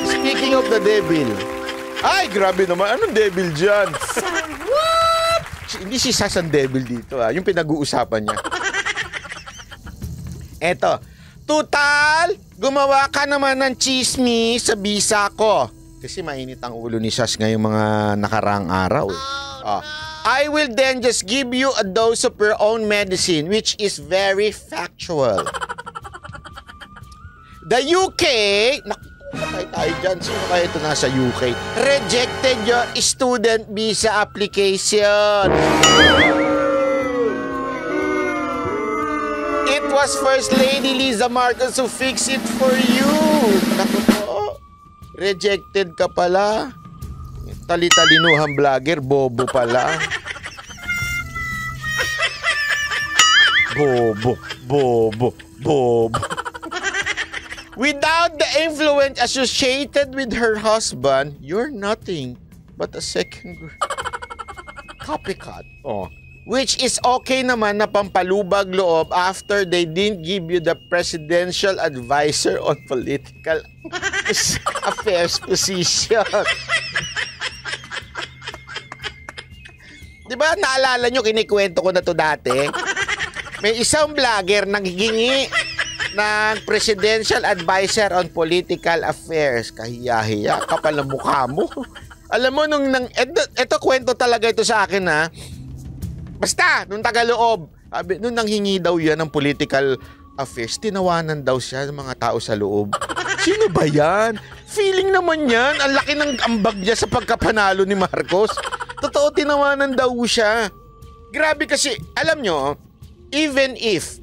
Speaking of the devil. Ay, grabe naman. Anong devil dyan? What? Hindi si Sas ang devil dito ha. Yung pinag-uusapan niya. Eto. Tutal, gumawa ka naman ng chismis sa bisa ko. Kasi mainit ang ulo ni Sas ngayong mga nakaraang araw. I will then just give you a dose of your own medicine, which is very factual. The UK, nakikita tayo dyan, sino kaya ito nasa UK? Rejected your student visa application. It was First Lady Liza Marcos who fixed it for you. Naku po, rejected ka pala. Tali-talinuhang vlogger, bobo pala. Bobo. Without the influence associated with her husband, you're nothing but a second copycat. Which is okay naman na pampalubag loob after they didn't give you the presidential advisor on political affairs position. Diba naalala nyo, kinikwento ko na to dati? May isang vlogger nanghihingi ng presidential advisor on political affairs. Kahiya-hiya, kapal na mukha mo. Alam mo, eto kwento talaga ito sa akin ha. Basta, nung tagaloob, nung nanghingi daw yan ng political affairs, tinawanan daw siya ng mga tao sa loob. Sino ba yan? Feeling naman yan. Ang laki ng ambag niya sa pagkapanalo ni Marcos. Totoo, tinawanan daw siya. Grabe kasi, alam nyo, even if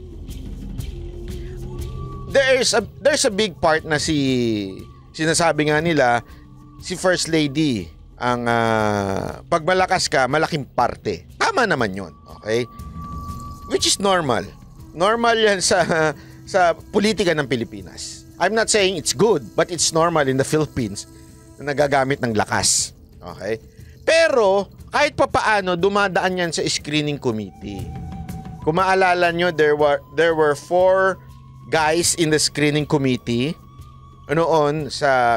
there's a big part na sinasabi nga nila, si First Lady, ang pag malakas ka, malaking parte. Tama naman yun, okay? Which is normal. Normal yan sa politika ng Pilipinas. I'm not saying it's good, but it's normal in the Philippines na nagagamit ng lakas. Okay? Pero, kahit papaano, dumadaan yan sa screening committee. Kung maalala nyo, there were 4 guys in the screening committee noon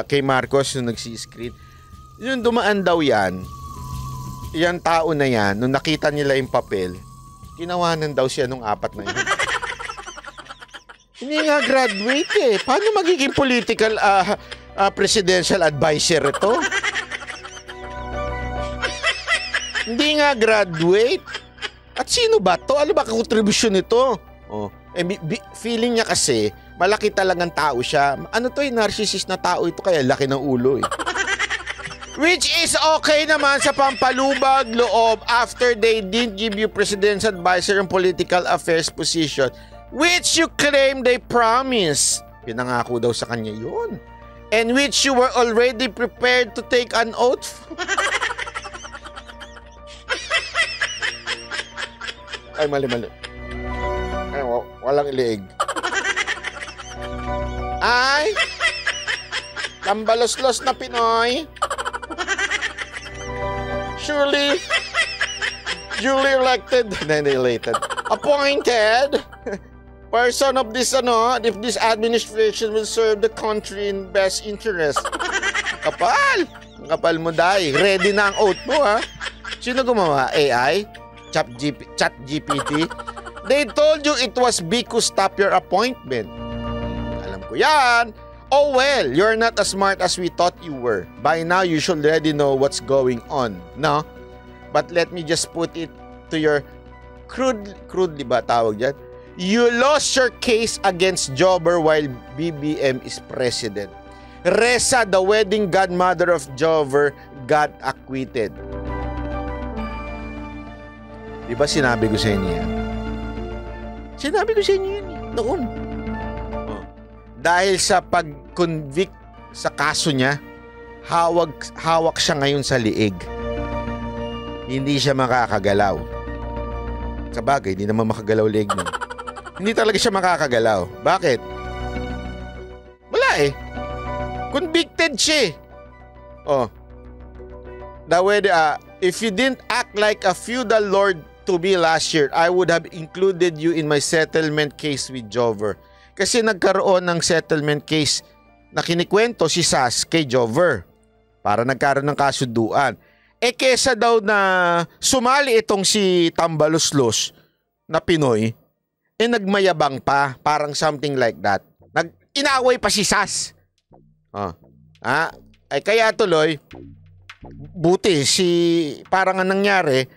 kay Marcos nung nagsi-screen. Yung dumaan daw yan, yung tao na yan, nung nakita nila yung papel, ginawanan daw siya nung 4 na yun. Hindi nga graduate eh. Paano magiging political presidential advisor ito? Hindi nga graduate. At sino ba to? Ano ba kontribusyon nito? Feeling niya kasi, malaki talagang tao siya. Ano to yung narcissist na tao ito, kaya laki ng ulo eh. Which is okay naman sa pampalubag loob after they didn't give you presidential advisor on political affairs position, which you claim they promised. Pinangako daw sa kanya yun. And which you were already prepared to take an oath. Ay, mali. Ay, walang iliig. Ay, tambalos-los na Pinoy. Surely, duly elected, appointed person of this, if this administration will serve the country in best interest. Kapal! Ang kapal mo, Day. Ready na ang oath mo, ha? Sino gumawa? AI? Chat GPT? They told you it was big to stop your appointment. Alam ko yan. Oh well, you're not as smart as we thought you were. By now, you should already know what's going on, no? But let me just put it to your crudely ba tawag dyan? You lost your case against Jobber while BBM is president. Reza, the wedding godmother of Jobber, got acquitted. Di ba sinabi ko sa inyo yan? Sinabi ko sa inyo yan noon. Dahil sa pag-convict sa kaso niya, hawak siya ngayon sa liig. Hindi siya makakagalaw. Sa bagay, hindi naman makagalaw liig niya. Hindi talaga siya makakagalaw. Bakit? Wala eh. Convicted siya. If you didn't act like a feudal lord to be last year, I would have included you in my settlement case with Jobber. Kasi nagkaroon ng settlement case na kinikwento si Sas kay Jover para nagkaroon ng kasunduan. Kesa daw na sumali itong si Tambaluslos na Pinoy, nagmayabang pa, parang something like that. Inaway pa si Sas. Kaya tuloy, buti parang ang nangyari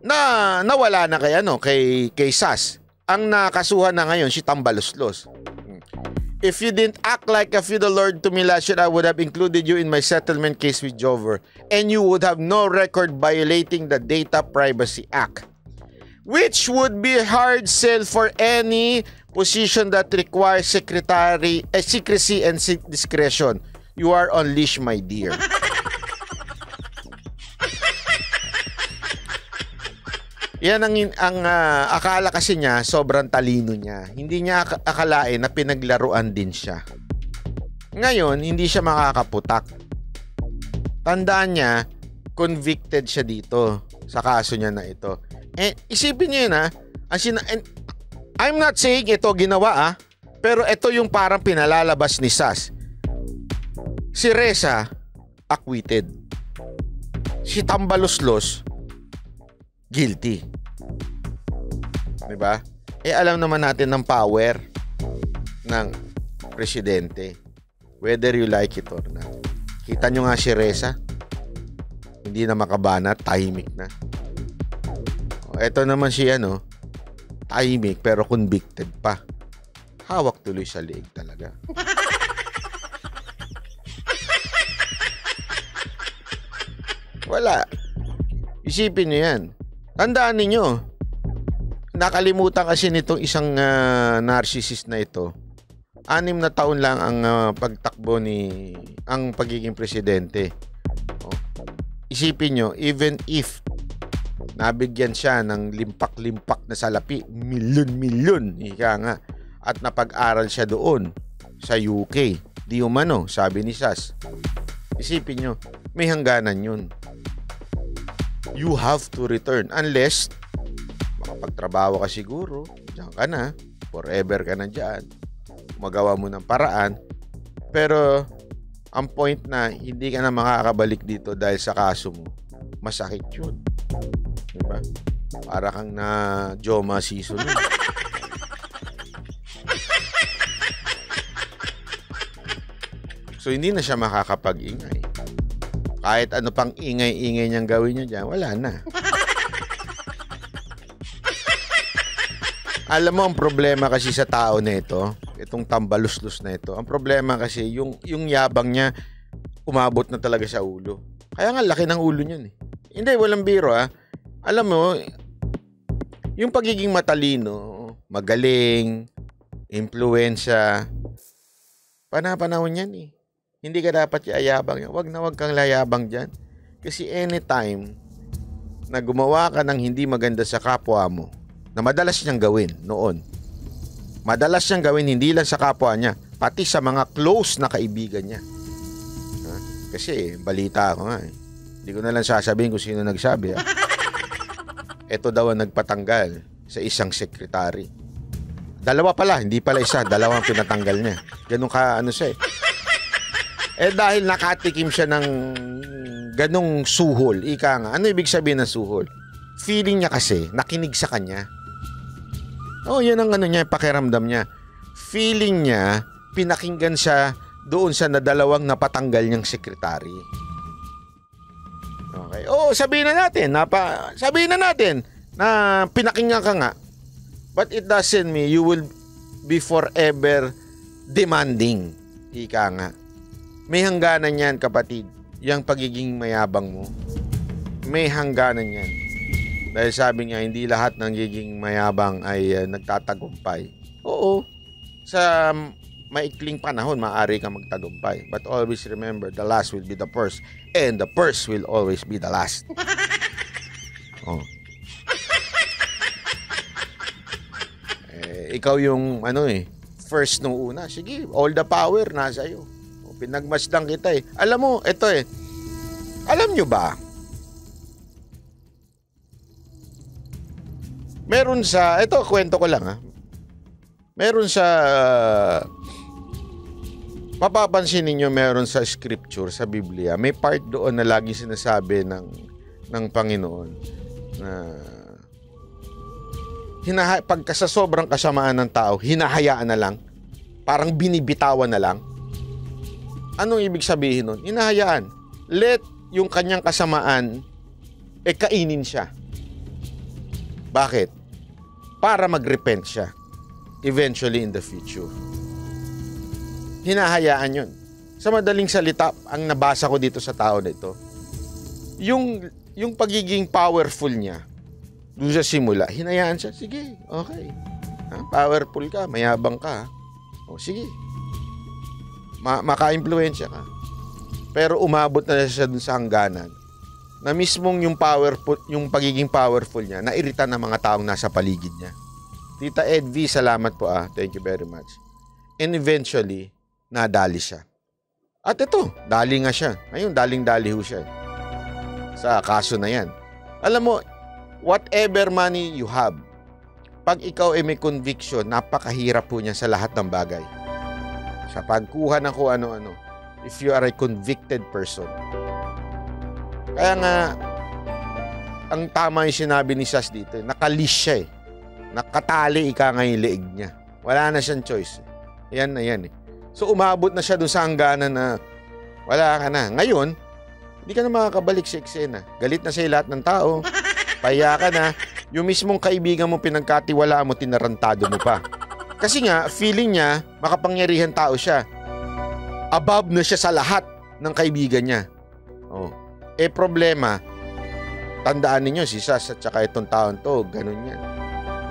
na nawala na kay Sas. Ang nakasuhan na ngayon si Tambaluslos. If you didn't act like a feudal lord to me last year, I would have included you in my settlement case with Jover, and you would have no record violating the Data Privacy Act, which would be a hard sell for any position that requires secrecy and discretion. You are on leash, my dear. Yan ang akala kasi niya, sobrang talino niya. Hindi niya akalain na pinaglaruan din siya. Ngayon, hindi siya makakaputak. Tandaan niya, convicted siya dito sa kaso niya na ito. Isipin niyo yun I'm not saying ito ginawa pero ito yung parang pinalalabas ni Sas. Si Reza, acquitted. Si Tambaluslos, guilty. Diba? Alam naman natin ng power ng presidente. Whether you like it or not. Kita nyo nga si Reza. Hindi na makabana, tahimik na. Ito naman siya, tahimik pero convicted pa. Hawak tuloy sa liig talaga. Wala. Isipin nyo yan. Tandaan ninyo, nakalimutan kasi nitong isang narcissist na ito. 6 na taon lang ang pagtakbo ang pagiging presidente. Isipin nyo, even if nabigyan siya ng limpak-limpak na salapi, milyon-milyon, ika nga, at napag-aral siya doon sa UK, di umano, sabi ni Sas. Isipin nyo, may hangganan yun. You have to return unless makapagtrabaho ka siguro, diyan ka na, forever ka na diyan. Magawa mo ng paraan. Pero ang point na hindi ka na makakabalik dito dahil sa kaso mo, masakit yun. Diba? Para kang na Joma season. So hindi na siya makakapag-ingay. Kahit ano pang ingay-ingay niyang gawin niya dyan, wala na. Alam mo, ang problema kasi sa tao na ito, itong Tambaluslos na ito, ang problema kasi, yung yabang niya, umabot na talaga sa ulo. Kaya nga, laki ng ulo niyan eh. Hindi, walang biro Alam mo, yung pagiging matalino, magaling, impluwensya, panahon yan eh. Hindi ka dapat iayabang yan. Wag kang layabang dyan. Kasi anytime na gumawa ka ng hindi maganda sa kapwa mo, na madalas niyang gawin noon. Madalas niyang gawin hindi lang sa kapwa niya, pati sa mga close na kaibigan niya. Kasi balita ako nga eh. Hindi ko na lang sasabihin kung sino nagsabi. Ito daw ang nagpatanggal sa isang sekretary. Dalawa pala, hindi pala isa. Dalawang pinatanggal niya. Ganun ka siya eh. Dahil nakatikim siya ng ganung suhol, ika nga. Ano ibig sabihin ng suhol? Feeling niya kasi, nakinig sa kanya. Yun ang niya, pakiramdam niya. Feeling niya, pinakinggan siya doon sa dalawang napatanggal niyang sekretary. Okay. Sabihin na natin na pinakinggan ka nga. But it doesn't mean you will be forever demanding. Ika nga. May hangganan yan, kapatid. Yang pagiging mayabang mo. May hangganan yan. Dahil sabi nga, hindi lahat ng giging mayabang ay nagtatagumpay. Oo. Sa maikling panahon, maaari kang magtagumpay. But always remember, the last will be the first. And the first will always be the last. Ikaw yung first nung una. Sige, all the power nasa iyo. Pinagmasdan kita eh. Alam mo, ito eh. Alam nyo ba? Meron sa, ito kwento ko lang Meron sa mapapansin ninyo meron sa scripture, sa Biblia, may part doon na lagi sinasabi ng Panginoon na pagka sa sobrang kasamaan ng tao, hinahayaan na lang, parang binibitawan na lang. Anong ibig sabihin nun? Hinahayaan. Let yung kanyang kasamaan kainin siya. Bakit? Para mag-repent siya eventually in the future. Hinahayaan yun. Sa madaling salita, ang nabasa ko dito sa tao na ito, yung pagiging powerful niya, doon sa simula, hinayaan siya, sige, okay. Powerful ka, mayabang ka. O sige, maka-impluensya ka. Pero umabot na siya doon sa hangganan, na mismong yung pagiging powerful niya, nairita ng mga taong nasa paligid niya. Tita Edvi, salamat po Thank you very much. And eventually, nadali siya. At ito, dali nga siya. Ngayon, daling-dali ho siya. Sa kaso na yan. Alam mo, whatever money you have, pag ikaw ay may conviction, napakahirap po niya sa lahat ng bagay. Sa pagkuha ng kung ano-ano. If you are a convicted person. Kaya nga, ang tama yung sinabi ni Sas dito, nakalish siya Nakatali ika nga yung leeg niya. Wala na siyang choice. Yan na yan So umabot na siya doon sa hangganan na wala ka na. Ngayon, hindi ka na makakabalik sa eksena. Galit na sa'yo lahat ng tao. Pahiya ka na. Yung mismong kaibigan mo pinagkatiwala mo, tinarantado mo pa. Kasi nga, feeling niya, makapangyarihan tao siya. Above na siya sa lahat ng kaibigan niya. Problema, tandaan ninyo, si Sas at saka itong taon to, ganun yan.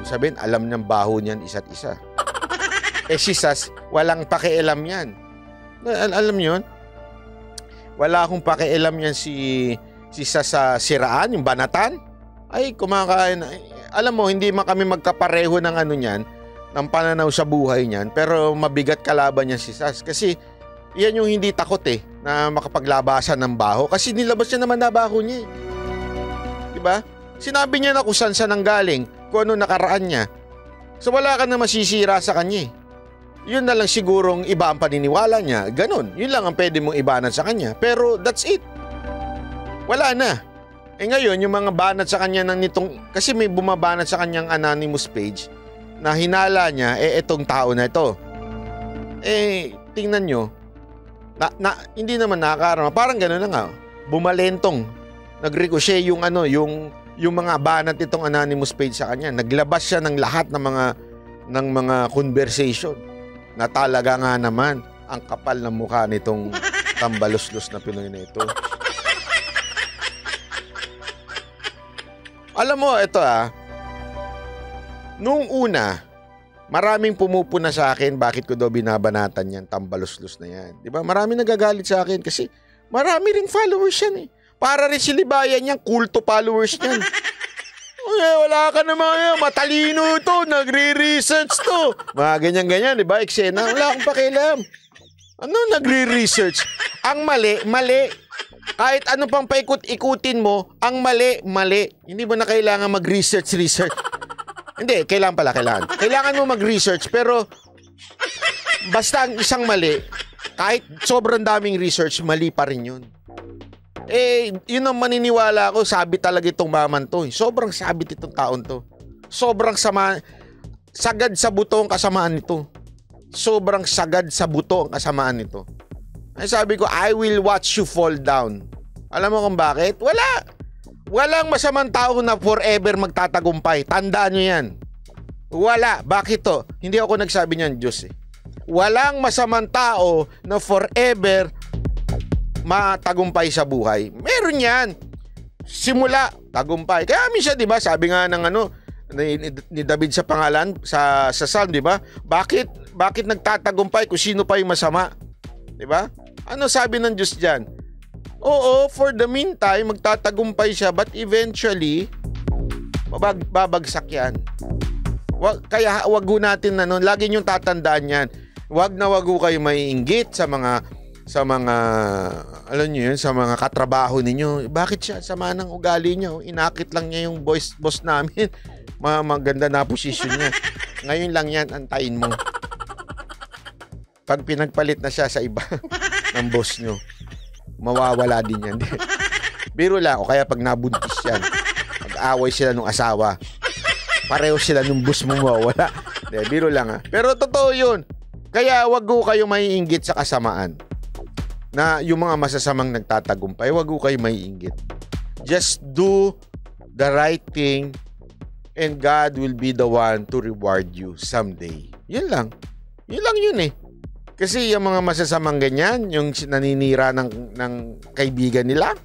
Sabihin, alam niyang baho niyan isa't isa. Si Sas, walang pakialam yan. Alam niyo yun? Wala akong pakialam yan si Sas sa siraan, yung banatan. Ay, kumakain. Alam mo, hindi man kami magkapareho ng ano niyan, ng pananaw sa buhay niyan, pero mabigat kalaban niya si Sas. Kasi, yan yung hindi takot na makapaglabasan ng baho. Kasi nilabas niya naman na baho niya Diba? Sinabi niya na kung saan siya nanggaling, kung ano nakaraan niya. So, wala ka na masisira sa kanya Yun na lang sigurong iba ang paniniwala niya. Ganon. Yun lang ang pwede mong ibanat sa kanya. Pero that's it. Wala na. Ngayon, yung mga banat sa kanya ng nitong... Kasi may bumabanat sa kanyang anonymous page na hinala niya, etong tao na ito. Tingnan nyo. Hindi naman nakakarama. Parang gano'n na nga. Bumalentong. Nag-ricochet yung mga banat itong anonymous page sa kanya. Naglabas siya ng lahat ng mga conversation. Na talaga nga naman ang kapal ng mukha nitong tambalos-los na Pinoy na ito. Alam mo, ito nung una, maraming pumupuna sa akin bakit ko daw binabanatan yan, tambalos-los na yan. Diba? Maraming nagagalit sa akin kasi marami ring followers yan Para rin silibayan yan, kulto followers yan. Wala ka naman yan. Matalino to. Nagre-research to. Mga ganyan-ganyan, di ba? Eksena. Wala akong pakialam. Ano nagre-research? Ang mali. Kahit ano pang paikot-ikutin mo, ang mali. Hindi mo na kailangan mag-research. Hindi, kailangan. Kailangan mo mag-research, pero basta ang isang mali, kahit sobrang daming research, mali pa rin yun. Yun ang maniniwala ko, sabit talaga itong maman to. Sobrang sabit itong taon to. Sobrang sagad sa buto ang kasamaan nito. Sobrang sagad sa buto ang kasamaan nito. Ay sabi ko, I will watch you fall down. Alam mo kung bakit? Walang masamang tao na forever magtatagumpay. Tandaan nyo yan. Wala. Bakit to? Hindi ako nagsabi niyan, Diyos Walang masamang tao na forever matagumpay sa buhay. Meron yan. Simula, tagumpay. Kaya minsan, di ba, sabi nga ng ni David sa pangalan, sa Psalm, di ba? Bakit nagtatagumpay kung sino pa yung masama? Di ba? Ano sabi ng Diyos dyan? Oo, for the meantime, magtatagumpay siya, but eventually, babagsak yan. Kaya wag ho natin lagi niyong tatandaan yan. Wag ho kayo maiinggit sa mga alam niyo yun, sa mga katrabaho ninyo. Bakit siya sama ng ugali niya? Inakit lang niya yung boss namin. Maganda na posisyon niya. Ngayon lang yan, antayin mo. Pag pinagpalit na siya sa iba ng boss nyo, mawawala din yan. Biro lang, o kaya pag nabuntis yan, pag-away sila ng asawa, pareho sila ng boss mo mawawala. Biro lang ha. Pero totoo yun. Kaya wag ko kayo maiinggit sa kasamaan. Na yung mga masasamang nagtatagumpay, wag ko kayo maiinggit. Just do the right thing and God will be the one to reward you someday. Yun lang. Yun lang yun eh. Kasi yung mga masasamang ganyan, yung naninira ng kaibigan nila,